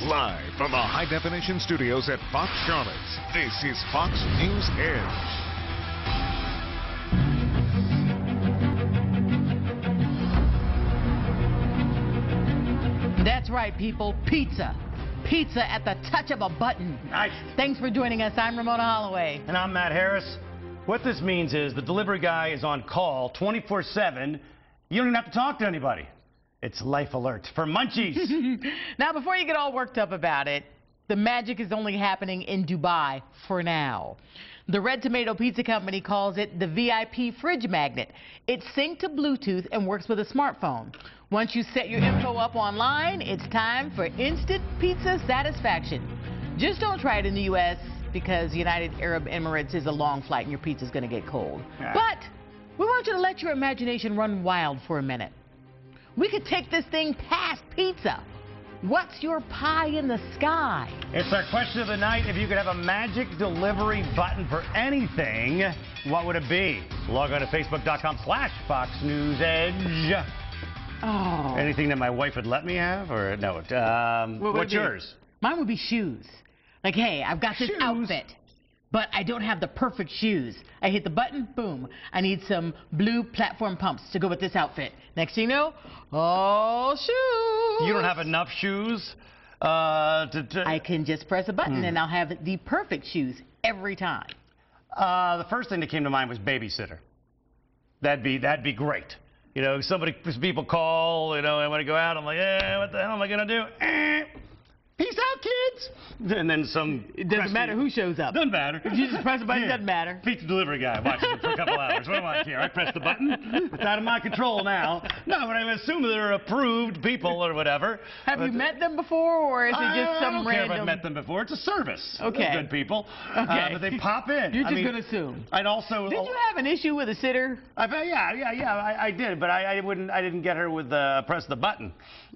Live from the high-definition studios at Fox Charlotte, this is Fox News Edge. That's right, people. Pizza. Pizza at the touch of a button. Nice. Thanks for joining us. I'm Ramona Holloway. And I'm Matt Harris. What this means is the delivery guy is on call 24/7. You don't even have to talk to anybody. It's life alert for munchies. Now, before you get all worked up about it, the magic is only happening in Dubai for now. The Red Tomato Pizza Company calls it the VIP fridge magnet. It's synced to Bluetooth and works with a smartphone. Once you set your info up online, it's time for instant pizza satisfaction. Just don't try it in the U.S. because United Arab Emirates is a long flight and your pizza's going to get cold. Yeah. But we want you to let your imagination run wild for a minute. We could take this thing past pizza. What's your pie in the sky? It's our question of the night. If you could have a magic delivery button for anything, what would it be? Log on to Facebook.com/Fox News Edge. Oh. Anything that my wife would let me have? Or no? What's yours? Mine would be shoes. Like, hey, I've got this outfit, but I don't have the perfect shoes. I hit the button, boom. I need some blue platform pumps to go with this outfit. Next thing you know, oh, shoes. You don't have enough shoes I can just press a button and I'll have the perfect shoes every time. The first thing that came to mind was babysitter. That'd be great. You know, people call, you know, I want to go out. I'm like, what the hell am I going to do? Peace out, kids. And then some... It doesn't matter who shows up. Doesn't matter. If you just press a button, it doesn't matter. Pizza delivery guy watches it for a couple hours. What do I care? I press the button. It's out of my control now. No, but I assume they're approved people or whatever. Have you met them before, or is it just some I don't random... care if I've met them before. It's a service. Okay. They're good people. Okay. But they pop in. You're just going to assume. I'd also... Did you have an issue with a sitter? Yeah, I did, but I didn't get her with press the button.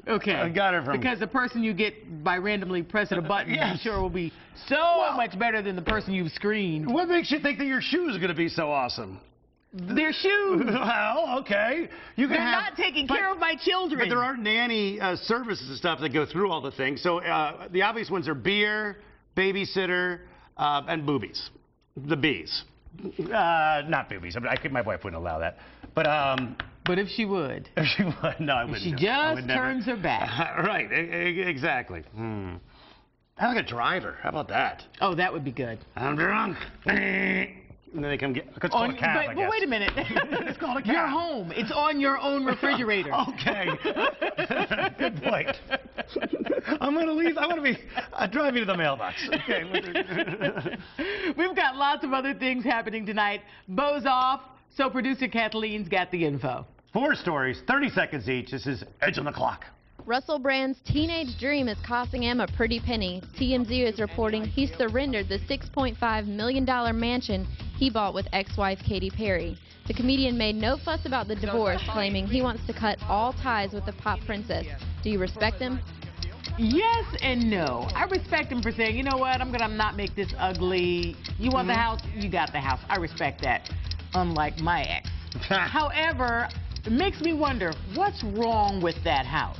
Okay. I got her from... Because the person you get by randomly pressing a button, Yes. I'm sure will be so much better than the person you've screened. What makes you think that your shoes are going to be so awesome? Their shoes. Well, okay. They're not taking care of my children. But there are nanny services and stuff that go through all the things. So the obvious ones are beer, babysitter, and boobies. The B's. Not boobies. I think my wife wouldn't allow that. But if she would. If she would. No, I wouldn't. She just turns her back. Right. Exactly. I like a driver. How about that? Oh, that would be good. I'm drunk. And then they come get... It's called a cab, I guess. But wait a minute. It's called a cab. You're home. It's on your own refrigerator. Okay. Good point. I'm going to leave. I want to be... drive me to the mailbox. Okay. We've got lots of other things happening tonight. Bo's off, so producer Kathleen's got the info. 4 stories, 30 seconds each. This is Edge on the Clock. Russell Brand's teenage dream is costing him a pretty penny. TMZ is reporting he surrendered the $6.5 million mansion he bought with ex-wife Katy Perry. The comedian made no fuss about the divorce, claiming he wants to cut all ties with the pop princess. Do you respect him? Yes and no. I respect him for saying, you know what, I'm gonna not make this ugly. You want the house? You got the house. I respect that, unlike my ex. However, it makes me wonder, what's wrong with that house?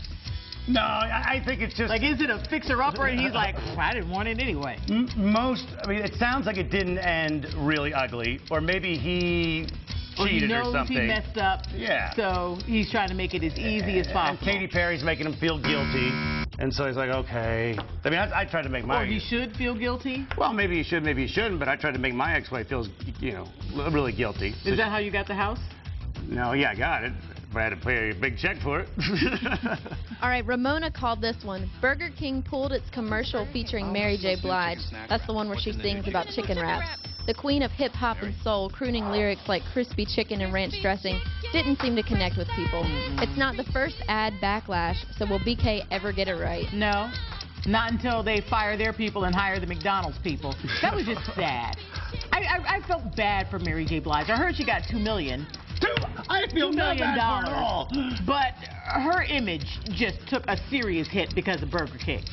No, I think it's just... Like, is it a fixer-upper and he's like, I didn't want it anyway? I mean, it sounds like it didn't end really ugly, or maybe he cheated or something. He messed up, so he's trying to make it as easy as possible. And Katy Perry's making him feel guilty, and so he's like, okay. I mean, I tried to make my... Or he should feel guilty? Well, maybe he should, maybe he shouldn't, but I tried to make my ex-wife feel, you know, really guilty. Is that how you got the house? No, yeah, I got it. But I had to pay a big check for it. All right, Ramona called this one. Burger King pulled its commercial featuring Mary J. Blige. That's the one where she sings about chicken wraps. The queen of hip-hop and soul, crooning lyrics like crispy chicken and ranch dressing, didn't seem to connect with people. It's not the first ad backlash, so will BK ever get it right? No, not until they fire their people and hire the McDonald's people. That was just sad. I felt bad for Mary J. Blige. I heard she got $2 million. I feel $2 million. Not bad for it all. But her image just took a serious hit because of Burger King.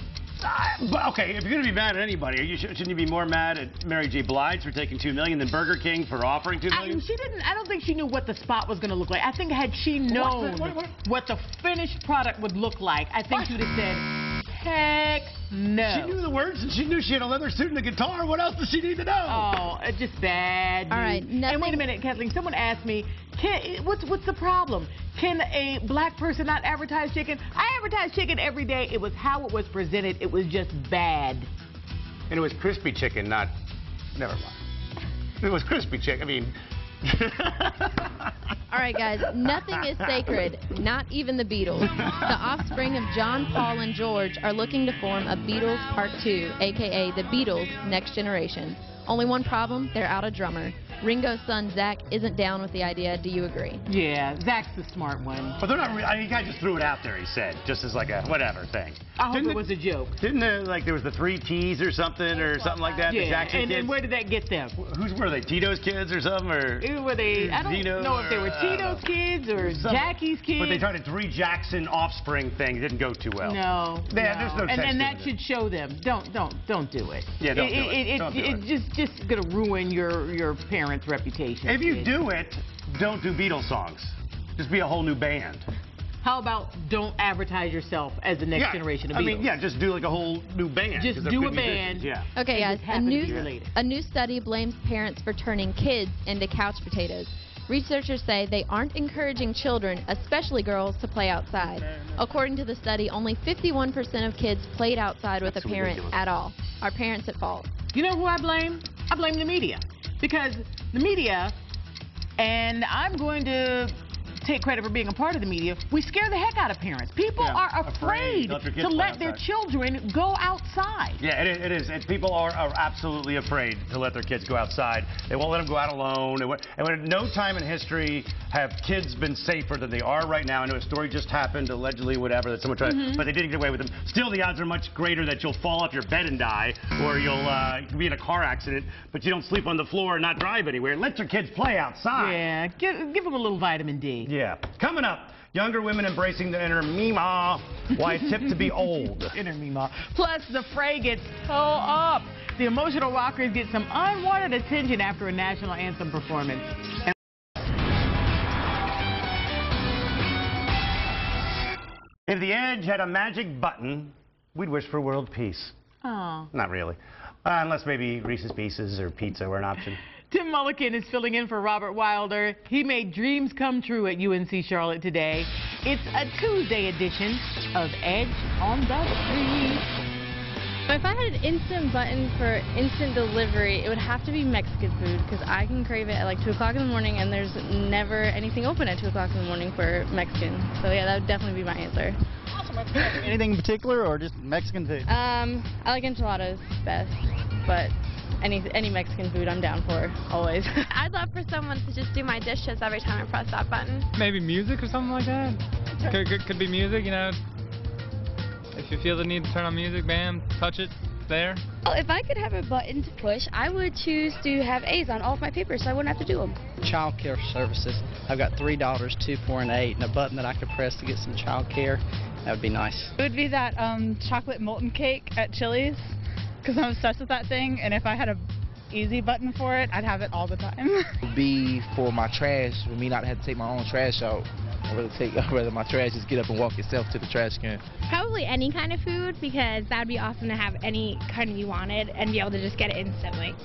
But okay, if you're going to be mad at anybody, shouldn't you be more mad at Mary J. Blige for taking $2 million than Burger King for offering $2 million? I don't think she knew what the spot was going to look like. I think had she known what the finished product would look like, I think she would have said, heck No. She knew the words, and she knew she had a leather suit and a guitar. What else does she need to know? Oh, it's just bad news. All right, And wait a minute, Kathleen. Someone asked me, what's the problem? Can a black person not advertise chicken? I advertise chicken every day. It was how it was presented. It was just bad. And it was crispy chicken, not... Never mind. It was crispy chicken. I mean... All right, guys, nothing is sacred, not even the Beatles. The offspring of John, Paul, and George are looking to form a Beatles Part 2, a.k.a. the Beatles Next Generation. Only one problem, they're out of drummer. Ringo's son, Zach, isn't down with the idea. Do you agree? Yeah, Zach's the smart one. But they're not... I mean, he kind of just threw it out there, he said, just as like a whatever thing. I hope it was a joke. Didn't there, like, there was the 3 T's or something like that? Yeah, the Jackson kids? and where did that get them? Who were they, Tito's kids or something? Or Were they, I don't Zeno, know if they were Tito's kids or Jackie's kids. But they tried a 3 Jackson offspring thing. It didn't go too well. No, Yeah, there's no text and that in should show them. Don't do it. Yeah, don't do it. Don't do It's just gonna ruin your parents' reputation. If you do it, don't do Beatles songs. Just be a whole new band. How about don't advertise yourself as the next generation of Beatles? I mean, yeah, just do like a whole new band. Just do a band. Yeah. Okay, guys, just happen to be related. a new study blames parents for turning kids into couch potatoes. Researchers say they aren't encouraging children, especially girls, to play outside. According to the study, only 51% of kids played outside with a parent at all. Are parents at fault? You know who I blame? I blame the media. Because the media, and I'm going to take credit for being a part of the media, we scare the heck out of parents. People are afraid to let their children go outside. Yeah, it is. And people are absolutely afraid to let their kids go outside. They won't let them go out alone. And at no time in history have kids been safer than they are right now. I know a story just happened, allegedly, whatever, that someone tried, but they didn't get away with them. Still, the odds are much greater that you'll fall off your bed and die, or you'll be in a car accident, but you don't sleep on the floor and not drive anywhere. Let your kids play outside. Yeah, give them a little vitamin D. Yeah. Coming up, younger women embracing the inner Meemaw. Why it's hip to be old. Inner Meemaw. Plus, the fray gets so up. The emotional rockers get some unwanted attention after a national anthem performance. If the Edge had a magic button, we'd wish for world peace. Oh. Not really. Unless maybe Reese's Pieces or pizza were an option. Tim Mulliken is filling in for Robert Wilder. He made dreams come true at UNC Charlotte today. It's a Tuesday edition of Edge on the Street. If I had an instant button for instant delivery, it would have to be Mexican food because I can crave it at like 2 o'clock in the morning and there's never anything open at 2 o'clock in the morning for Mexican. So yeah, that would definitely be my answer. Anything in particular or just Mexican food? I like enchiladas best, but any Mexican food I'm down for, always. I'd love for someone to just do my dishes every time I press that button. Maybe music or something like that. Could be music, you know. If you feel the need to turn on music, bam, touch it, there. Well, if I could have a button to push, I would choose to have A's on all of my papers so I wouldn't have to do them. Child care services. I've got 3 daughters, 2, 4, and 8, and a button that I could press to get some child care. That would be nice. It would be that chocolate molten cake at Chili's, because I'm obsessed with that thing, and if I had a easy button for it, I'd have it all the time. It would be for my trash, for me not to have to take my own trash out. I'd rather my trash just get up and walk itself to the trash can. Probably any kind of food, because that would be awesome to have any kind you wanted and be able to just get it instantly.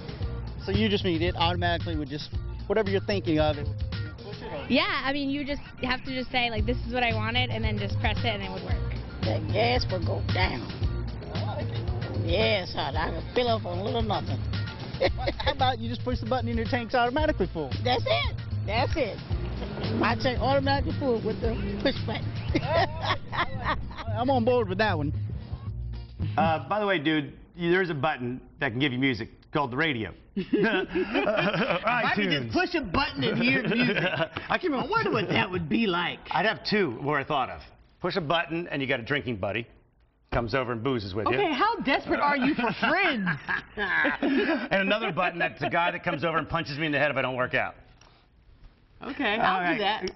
So you just mean it automatically would just, whatever you're thinking of, it would push it over? Yeah, I mean, you just have to just say, like, this is what I wanted, and then just press it, and it would work. The gas would go down. Yes, I could fill up on little nothing. How about you just push the button and your tank's automatically full? That's it. That's it. My tank automatically full with the push button. I'm on board with that one. By the way, dude, there's a button that can give you music called the radio. I could just push a button and hear music. I wonder what that would be like. I'd have 2 more I thought of. Push a button and you got a drinking buddy. Comes over and boozes with you. Okay, how desperate are you for friends? And another button that's a guy that comes over and punches me in the head if I don't work out. Okay, I'll do that.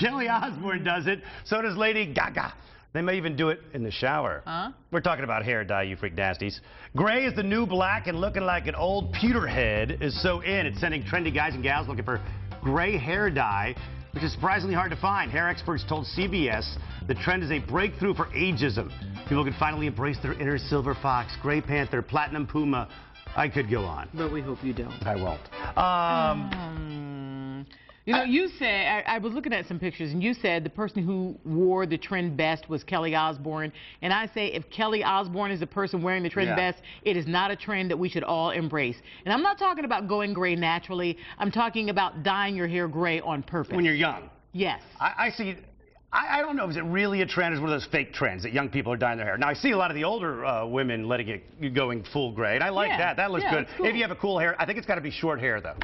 Kelly Osbourne does it. So does Lady Gaga. They may even do it in the shower. Huh? We're talking about hair dye, you freak nasties. Gray is the new black, and looking like an old pewter head is so in. It's sending trendy guys and gals looking for gray hair dye. which is surprisingly hard to find. Hair experts told CBS the trend is a breakthrough for ageism. People can finally embrace their inner silver fox, gray panther, platinum puma. I could go on. But we hope you don't. I won't. You know, you said, I was looking at some pictures, and you said the person who wore the trend best was Kelly Osbourne. And I say if Kelly Osbourne is the person wearing the trend best, it is not a trend that we should all embrace. And I'm not talking about going gray naturally. I'm talking about dyeing your hair gray on purpose. When you're young. Yes. I see. I don't know. Is it really a trend? Is one of those fake trends that young people are dyeing their hair? Now, I see a lot of the older women letting it going full gray, and I like that. That looks good. Cool. If you have a cool hair, I think it's got to be short hair, though.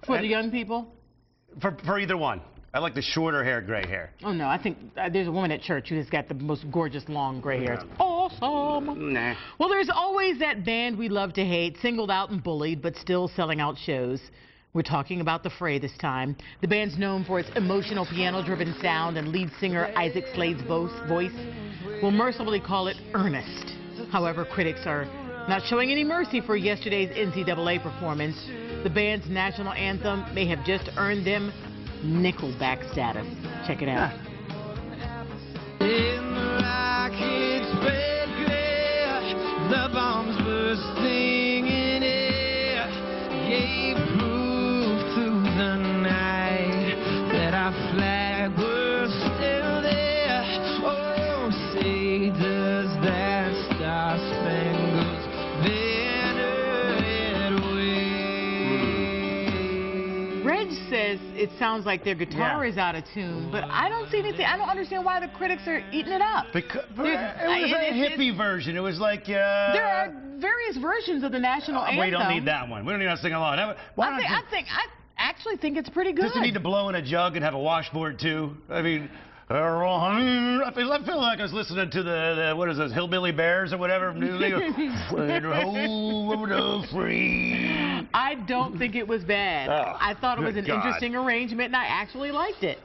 For the young people? For either one. I like the shorter hair, gray hair. Oh, no. I think there's a woman at church who has got the most gorgeous long gray hair. It's awesome. Nah. Well, there's always that band we love to hate, singled out and bullied, but still selling out shows. We're talking about The Fray this time. The band's known for its emotional piano-driven sound and lead singer Isaac Slade's voice. We'll mercifully call it earnest. However, critics are not showing any mercy for yesterday's NCAA performance. The band's national anthem may have just earned them Nickelback status. Check it out. The bombs bursting in air gave proof through the night that our flag was still there. Oh, say does that star-spangled banner yet wave? Reg says it sounds like their guitar is out of tune, but I don't see anything. I don't understand why the critics are eating it up. Because it was a hippie version. It was like... there are various versions of the national anthem. We don't need that one. We don't need to sing along. I actually think it's pretty good. Does it need to blow in a jug and have a washboard, too? I mean... I feel like I was listening to the what is this, Hillbilly Bears or whatever. I don't think it was bad. I thought it was an interesting arrangement, and I actually liked it.